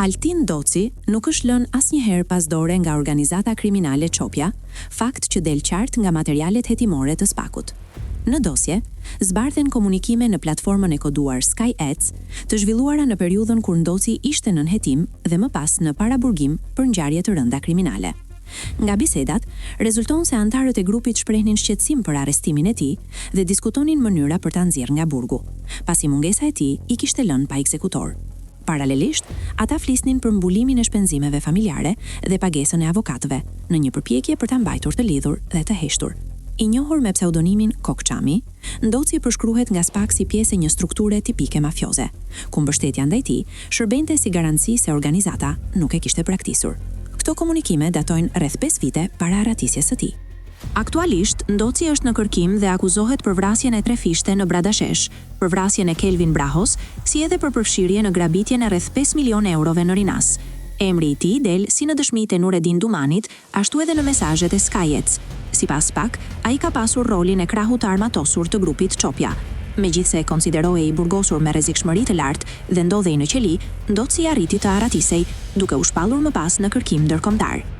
Altin Doci nuk është lënë asnjëherë pas dore nga organizata kriminale Çopja, fakt që del qartë nga materialet hetimore të SPAK-ut. Në dosje, zbardhen komunikime në platformën e koduar SkyEdz, të zhvilluara në periudhën kur Doci ishte nën hetim dhe më pas në paraburgim për ngjarje të rënda kriminale. Nga bisedat, rezulton se antarët e grupit shprehnin shqetësim për arrestimin e tij dhe diskutonin mënyra për ta nxjerrë nga burgu, pasi mungesa e tij i kishte lënë pa ekzekutor. Paralelisht, ata flisnin për mbulimin e shpenzimeve familjare dhe pagesën e avokatëve, në një përpjekje për ta mbajtur të lidhur dhe të heshtur. I njohur me pseudonimin Kokçami, Doci përshkruhet nga SPAK si pjesë e një strukture tipike mafioze, ku mbështetja ndaj tij shërbente si garanci se organizata nuk e kishte braktisur. Këto komunikime datojnë rreth 5 vite para arratisjes së tij. Aktualisht, Doci është në kërkim dhe akuzohet për vrasjen e 3 fishte në Bradashesh, për vrasjen e Kelvin Brahos, si edhe për përfshirje në grabitjen e rreth 5 milion eurove në Rinas. Emri i tij del si në dëshmitë e Nureddin Dumanit, ashtu edhe në mesazhet e SkyEdz. Sipas SPAK, ai ka pasur rolin e krahut të armatosur të grupit Çopja. Megjithse konsiderohej i burgosur me rrezikshmëri të lartë dhe ndodhej në qeli, Doci arriti të arratisej, duke u shpallur më pas në kërkim ndërkombëtar.